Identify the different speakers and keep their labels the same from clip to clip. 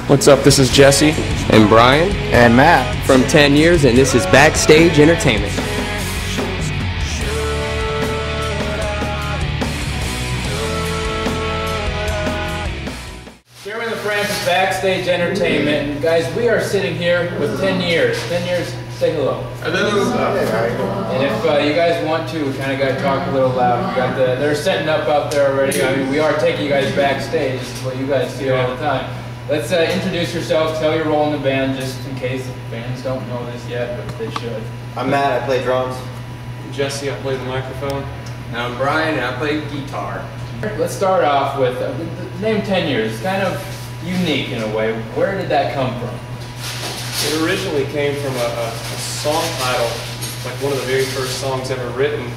Speaker 1: What's up? This is Jesse.
Speaker 2: And Brian.
Speaker 3: And Matt.
Speaker 2: From 10 Years, and this is Backstage Entertainment.
Speaker 4: Here with Lafrentz, Backstage Entertainment. And guys, we are sitting here with 10 Years. 10 Years, say hello. And if you guys want to, we kind of got to talk a little loud. We got they're setting up out there already. I mean, we are taking you guys backstage, what you guys see all the time. Let's introduce yourselves, tell your role in the band, just in case the fans don't know this yet, but they should.
Speaker 3: I'm Matt, I play drums.
Speaker 1: Jesse, I play the microphone.
Speaker 2: And I'm Brian, and I play guitar.
Speaker 4: Let's start off with the name 10 Years. It's kind of unique in a way. Where did that come from?
Speaker 1: It originally came from a song title, like one of the very first songs ever written,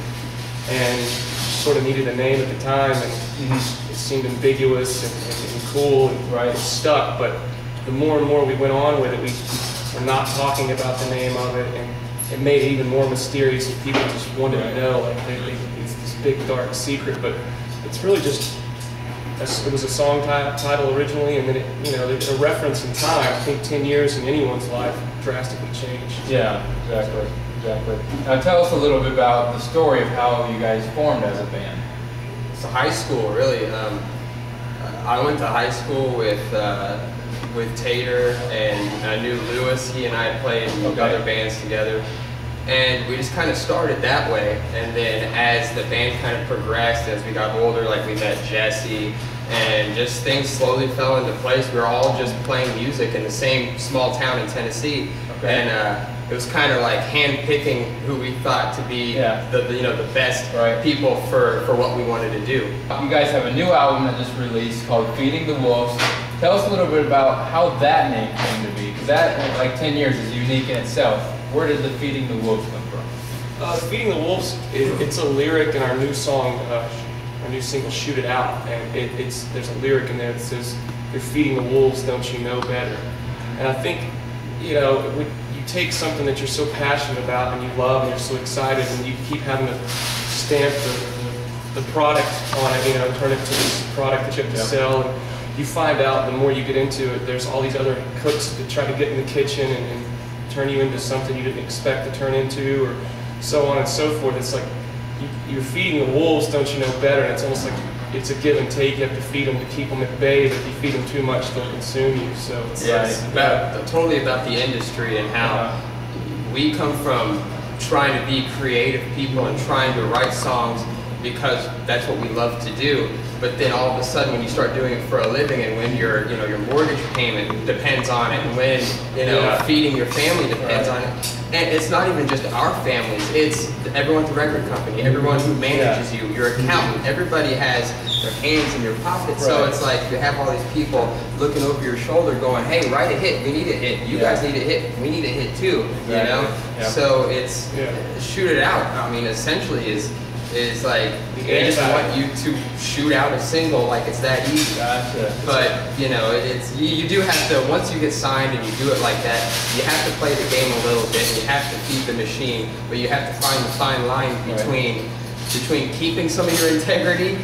Speaker 1: and sort of needed a name at the time, and it seemed ambiguous and cool, and it stuck. But the more and more we went on with it, we were not talking about the name of it, and it made it even more mysterious, and people just wanted to know, like it's this big dark secret. But it's really just it was a song title originally, and then a reference in time. I think 10 years in anyone's life drastically changed.
Speaker 4: Yeah, exactly. Now tell us a little bit about the story of how you guys formed as a band.
Speaker 2: It's high school, really. I went to high school with Tater, and I knew Lewis. He and I played other bands together, and we just kind of started that way. And then as the band kind of progressed, as we got older, like we met Jesse, and just things slowly fell into place. We were all just playing music in the same small town in Tennessee, and it was kind of like hand-picking who we thought to be the best people for what we wanted to do.
Speaker 4: You guys have a new album that just released called Feeding the Wolves. Tell us a little bit about how that name came to be, because that, like 10 Years, is unique in itself. Where did the Feeding the Wolves come from?
Speaker 1: Feeding the Wolves, it's a lyric in our new song, our new single, Shoot It Out, and there's a lyric in there that says, "You're feeding the wolves, don't you know better?" And I think, when you take something that you're so passionate about and you love and you're so excited, and you keep having to stamp the product on it, and turn it to this product that you have to sell, and you find out the more you get into it, there's all these other cooks that try to get in the kitchen and turn you into something you didn't expect to turn into, or so on and so forth. It's like you're feeding the wolves, don't you know better? And it's almost like it's a give and take. You have to feed them to keep them at bay, but if you feed them too much, they'll consume you. So it's
Speaker 2: totally about the industry and how we come from trying to be creative people and trying to write songs because that's what we love to do. But then all of a sudden, when you start doing it for a living, and when your mortgage payment depends on it, and when feeding your family depends on it, and it's not even just our families, it's everyone at the record company, everyone who manages you, your accountant, everybody has their hands in your pocket. So it's like you have all these people looking over your shoulder going, "Hey, write a hit, we need a hit, you guys need a hit, we need a hit too," So it's Shoot It Out. I mean, essentially is like they just want you to shoot out a single like it's that easy. But it's you do have to, once you get signed and you do it like that, you have to play the game a little bit, and you have to feed the machine, but you have to find the fine line between keeping some of your integrity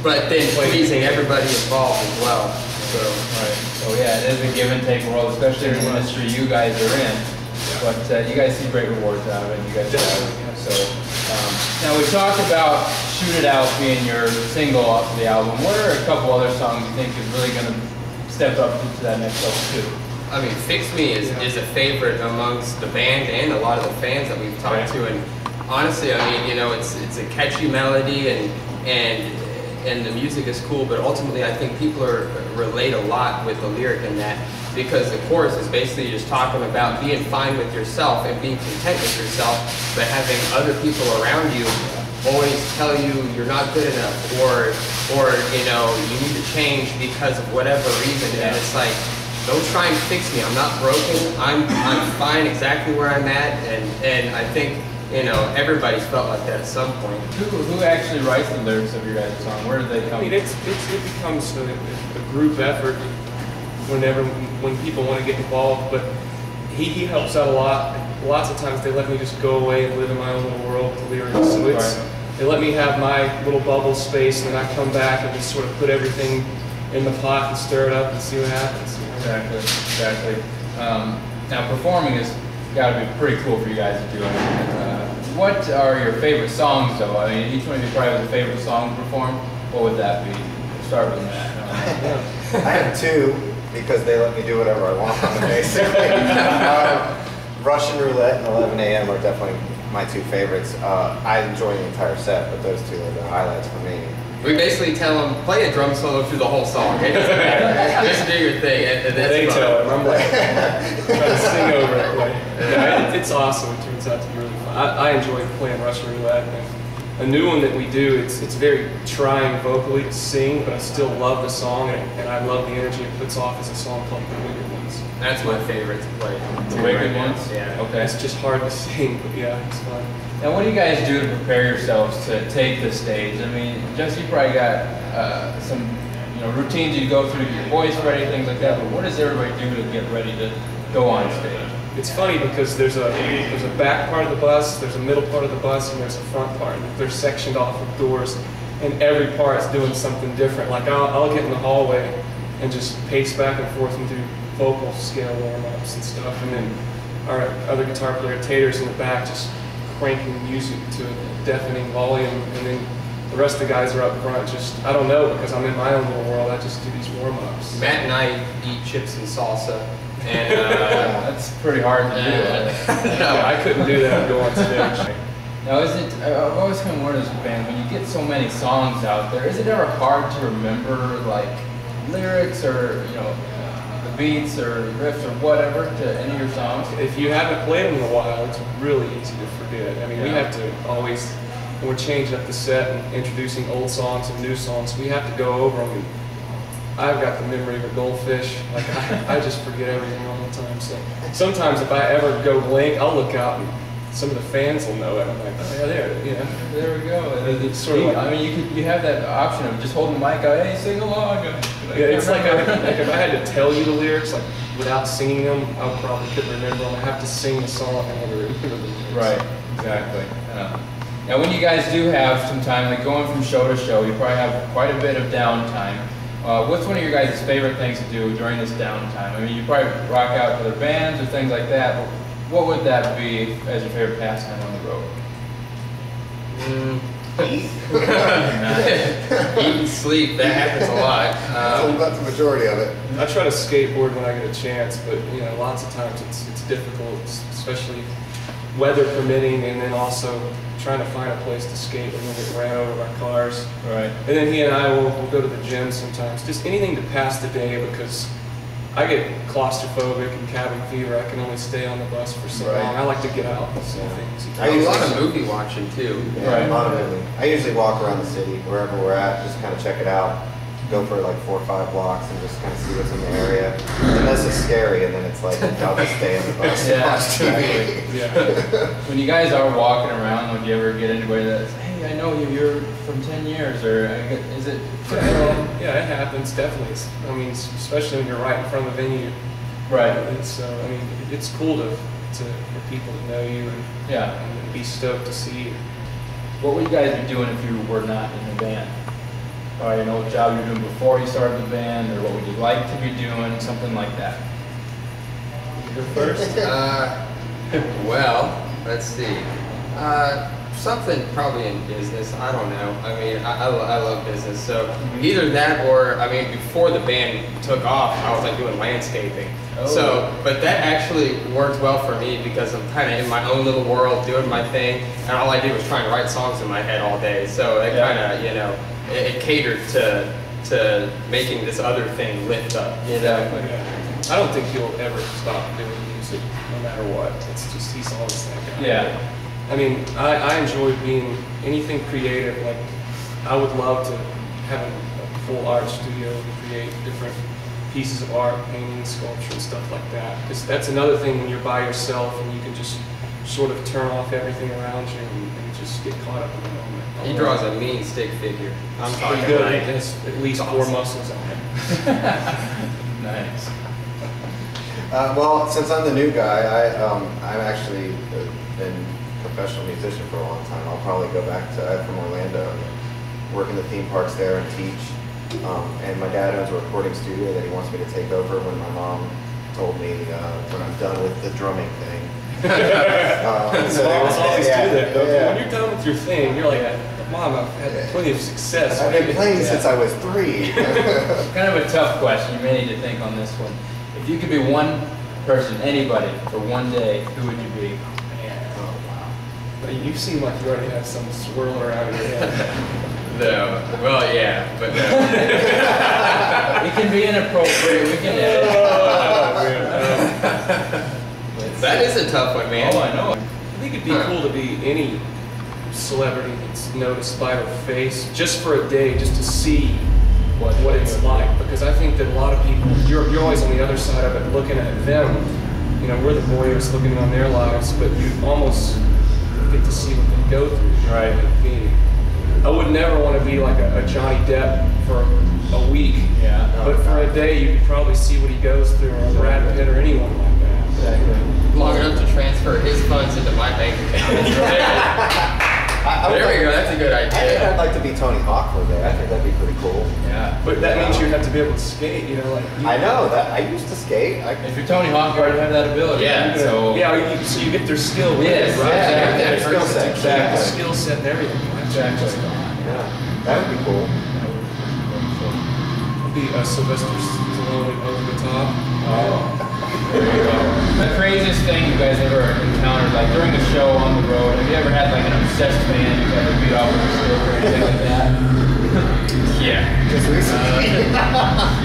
Speaker 2: but then pleasing everybody involved as well.
Speaker 4: So it is a give and take world, especially in the industry you guys are in. But you guys see great rewards out of it. You guys now we talked about Shoot It Out being your single off of the album. What are a couple other songs you think is really going to step up to that next level too?
Speaker 2: I mean, Fix Me is a favorite amongst the band and a lot of the fans that we've talked to. And honestly, I mean, it's a catchy melody, and the music is cool, but ultimately I think people relate a lot with the lyric in that, because the chorus is basically just talking about being fine with yourself and being content with yourself, but having other people around you always tell you you're not good enough, or you need to change because of whatever reason. And it's like, don't try and fix me. I'm not broken. I'm fine exactly where I'm at, and I think everybody's felt like that at some point.
Speaker 4: Who actually writes the lyrics of your guys' song? Where do they come from?
Speaker 1: I mean, it becomes a group effort when people want to get involved, but he helps out a lot. Lots of times they let me just go away and live in my own little world with the lyrics. So they let me have my little bubble space, and then I come back and just sort of put everything in the pot and stir it up and see what happens. You know?
Speaker 4: Exactly, exactly. Now performing has got to be pretty cool for you guys to do. What are your favorite songs though? I mean, each one of you probably has a favorite song to perform. What would that be? We'll start with that.
Speaker 3: I have two because they let me do whatever I want on them, basically. Russian Roulette and 11 a.m. are definitely my two favorites. I enjoy the entire set, but those two are the highlights for me.
Speaker 2: We basically tell them, play a drum solo through the whole song. It doesn't matter. Just do your thing. And
Speaker 1: they tell him. I'm like, trying to sing over it. Like, yeah, it's awesome. It turns out to be really fun. I enjoy playing Russian Roulette. And a new one that we do, it's very trying vocally to sing, but I still love the song, and I love the energy it puts off as a song called The Wicked Ones.
Speaker 2: That's my favorite to play.
Speaker 4: The Wicked Ones?
Speaker 2: Yeah.
Speaker 4: Okay.
Speaker 1: It's just hard to sing, but yeah, it's fun.
Speaker 4: Now, what do you guys do to prepare yourselves to take the stage? I mean, Jesse, you probably got some, routines you go through to get your voice ready, things like that. But what does everybody do to get ready to go on stage?
Speaker 1: It's funny because there's a back part of the bus, there's a middle part of the bus, and there's a front part. And they're sectioned off with doors, and every part's doing something different. Like I'll get in the hallway and just pace back and forth and do vocal scale warm-ups and stuff, and then our other guitar player Tater's in the back just cranking music to a deafening volume, and then the rest of the guys are up front just, I don't know, because I'm in my own little world, I just do these warm-ups.
Speaker 2: Matt and I eat chips and salsa, and
Speaker 4: that's pretty hard to do.
Speaker 1: No, I couldn't do that and go on stage.
Speaker 4: Now, I've always kind of wondered as a band, when you get so many songs out there, is it ever hard to remember, like, lyrics or, the beats or riffs or whatever to any of your songs?
Speaker 1: If you haven't played them in a while, it's really easy to forget. I mean, we have to always, when we're changing up the set and introducing old songs and new songs, we have to go over them. And I've got the memory of a goldfish. Like, I just forget everything all the time. So sometimes if I ever go blank, I'll look out and some of the fans will know it. I'm like, oh yeah,
Speaker 4: there we go.
Speaker 1: It's sort of like,
Speaker 4: I mean, you have that option of just holding the mic out, hey, sing along.
Speaker 1: Yeah, it's like if I had to tell you the lyrics, like without singing them, I probably couldn't remember them. I have to sing the song and never remember the lyrics.
Speaker 4: Right, exactly. Now, when you guys do have some time, like going from show to show, you probably have quite a bit of downtime. What's one of your guys' favorite things to do during this downtime? I mean, you probably rock out to other bands or things like that. What would that be as your favorite pastime on the road?
Speaker 3: Eat.
Speaker 2: Eat and sleep, that happens a lot.
Speaker 3: That's the majority of it.
Speaker 1: I try to skateboard when I get a chance, but lots of times it's difficult, especially weather permitting, and then also trying to find a place to skate when we get ran over by cars.
Speaker 4: Right.
Speaker 1: And then he and I will go to the gym sometimes, just anything to pass the day, because I get claustrophobic and cabin fever. I can only stay on the bus for so long. I like to get out and see things.
Speaker 2: I do a lot of movie watching too.
Speaker 3: Yeah, a lot of movie. I usually walk around the city, wherever we're at, just kind of check it out. Go for like 4 or 5 blocks and just kind of see what's in the area. Unless it's scary, and then it's like, I'll just stay in the bus and watch TV.
Speaker 1: Yeah.
Speaker 4: When you guys are walking around, would you ever get anybody that's, hey, I know you're from 10 years, or is it?
Speaker 1: Yeah, it happens, definitely. I mean, especially when you're right in front of the venue.
Speaker 4: Right.
Speaker 1: It's cool for people to know you and be stoked to see you.
Speaker 4: What would you guys be doing if you were not in the band? Or you know what job you were doing before you started the band, or what would you like to be doing, something like that?
Speaker 1: You're first?
Speaker 2: Well, let's see. Something probably in business. I don't know. I mean, I love business. So either that, or I mean, before the band took off, I was like doing landscaping.
Speaker 4: Oh.
Speaker 2: So, but that actually worked well for me because I'm kind of in my own little world doing my thing, and all I did was try and write songs in my head all day. So it kind of, it catered to making this other thing lift up.
Speaker 4: Exactly.
Speaker 1: I don't think he'll ever stop doing music, no matter what. It's just he's always that guy.
Speaker 4: Yeah.
Speaker 1: I mean, I enjoy being anything creative. Like, I would love to have a full art studio and create different pieces of art, painting, sculpture, and stuff like that. Because that's another thing when you're by yourself and you can just sort of turn off everything around you and just get caught up in the moment.
Speaker 2: He draws a mean stick figure. I'm
Speaker 1: Pretty
Speaker 2: talking
Speaker 1: good.
Speaker 2: like
Speaker 1: He has at least 4 muscles on him.
Speaker 4: Nice.
Speaker 3: Well, since I'm the new guy, I've actually been a professional musician for a long time. I'll probably go back to, I'm from Orlando, and work in the theme parks there and teach. And my dad owns a recording studio that he wants me to take over when my mom told me when I'm done with the drumming thing.
Speaker 1: So moms always do that.
Speaker 3: Yeah.
Speaker 1: When you're done with your thing, you're like, Mom, I've had plenty of success.
Speaker 3: I've been playing since I was 3.
Speaker 4: Kind of a tough question. You may need to think on this one. If you could be one person, anybody, for one day, who would you be?
Speaker 1: Oh, wow. But you seem like you already have some swirl around your head.
Speaker 2: No. Well, yeah, but no.
Speaker 4: It can be inappropriate. We can edit.
Speaker 2: That is a tough one, man.
Speaker 4: Oh, I know.
Speaker 1: I think it'd be cool to be any celebrity that's noticed by their face, just for a day, just to see what it's like. Because I think that a lot of people, you're always on the other side of it, looking at them. You know, we're the voyeurs looking on their lives, but you almost get to see what they go through.
Speaker 4: Right.
Speaker 1: I would never want to be like a Johnny Depp for a week.
Speaker 4: Yeah.
Speaker 1: But for a day, you could probably see what he goes through, or Brad Pitt, or anyone like that.
Speaker 4: Exactly.
Speaker 2: Long enough to transfer his funds into my bank account. There we go. That's a good
Speaker 3: I think
Speaker 2: idea.
Speaker 3: I'd like to be Tony Hawk for a day. I think that'd be pretty cool.
Speaker 4: Yeah.
Speaker 1: But that means you have to be able to skate, you know, like.
Speaker 3: I know that. I used to skate.
Speaker 4: If you're Tony Hawk, you already have that ability.
Speaker 2: Yeah.
Speaker 4: So.
Speaker 1: Yeah, so you get their skill with
Speaker 4: Yes,
Speaker 1: it, right?
Speaker 4: yeah,
Speaker 1: You get
Speaker 3: skill
Speaker 1: their
Speaker 3: set.
Speaker 4: Exactly.
Speaker 1: skill set and everything.
Speaker 4: Exactly.
Speaker 3: Yeah, that would be cool.
Speaker 1: Be Sylvester Stallone over the top.
Speaker 4: Oh. There you go. The craziest thing you guys ever encountered, like during the show on the road, have you ever had like an obsessed fan you got to beat off with a stick or anything like that?
Speaker 2: Yeah.
Speaker 3: Just recently.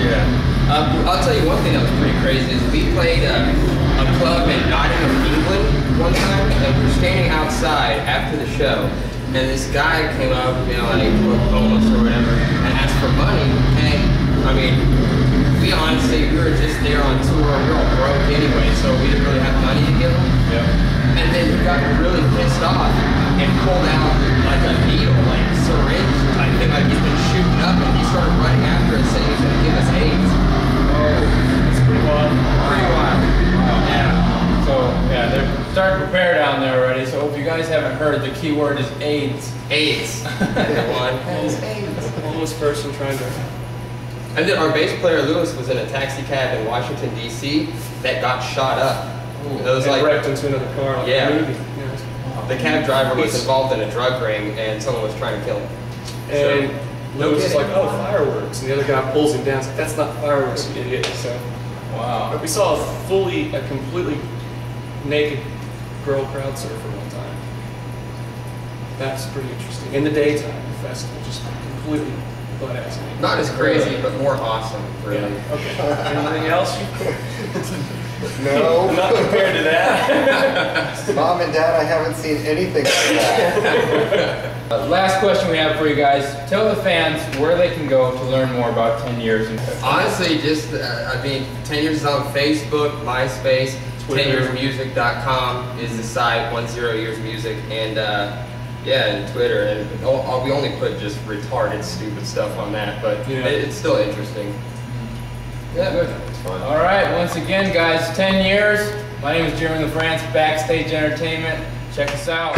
Speaker 2: Yeah. I'll tell you one thing that was pretty crazy is we played a club in Nottingham, England one time, and we were standing outside after the show, and this guy came up, you know, like homeless or whatever, and asked for money. And I mean, we honestly, we were just there on tour. We were all broke anyway, so we didn't really have money to give him.
Speaker 4: Yeah.
Speaker 2: And then he got really pissed off and pulled out like a needle, like a syringe type thing, like he's been shooting up, and he started running after us saying he's gonna give us AIDS.
Speaker 1: It's pretty wild.
Speaker 2: Pretty wild. Yeah.
Speaker 4: So yeah, they're starting to prepare down there already. So if you guys haven't heard, the key word is AIDS.
Speaker 2: AIDS. One has AIDS.
Speaker 1: Homeless person trying to.
Speaker 2: And then our bass player Lewis was in a taxi cab in Washington D.C. that got shot up. It was
Speaker 1: and
Speaker 2: like
Speaker 1: wrecked into another car. Like
Speaker 2: Yeah.
Speaker 1: A movie. Yeah.
Speaker 2: the cab driver was involved in a drug ring and someone was trying to kill him.
Speaker 1: And
Speaker 2: No
Speaker 1: Lewis is
Speaker 2: kidding.
Speaker 1: like, oh, fireworks. And the other guy pulls him down. It's like, that's not fireworks, you idiot. So
Speaker 4: Wow.
Speaker 1: we saw a completely naked girl crowd surfer one time. That's pretty interesting. In the daytime, the festival, just completely butt-ass naked.
Speaker 2: Not as crazy, but more awesome, really.
Speaker 1: Okay. Anything else?
Speaker 3: No.
Speaker 1: Not compared to that.
Speaker 3: Mom and Dad, I haven't seen anything like that.
Speaker 4: Last question we have for you guys. Tell the fans where they can go to learn more about 10 years.
Speaker 2: Honestly, just, 10 Years is on Facebook, MySpace,
Speaker 1: Twitter.
Speaker 2: 10yearsmusic.com is the site, 10yearsmusic, and and Twitter. And we only put just retarded, stupid stuff on that, but
Speaker 1: Yeah.
Speaker 2: it's still interesting.
Speaker 4: Yeah, good.
Speaker 3: It's fun.
Speaker 4: All right, once again, guys, 10 years. My name is Jeremy Lafrentz, Backstage Entertainment. Check us out.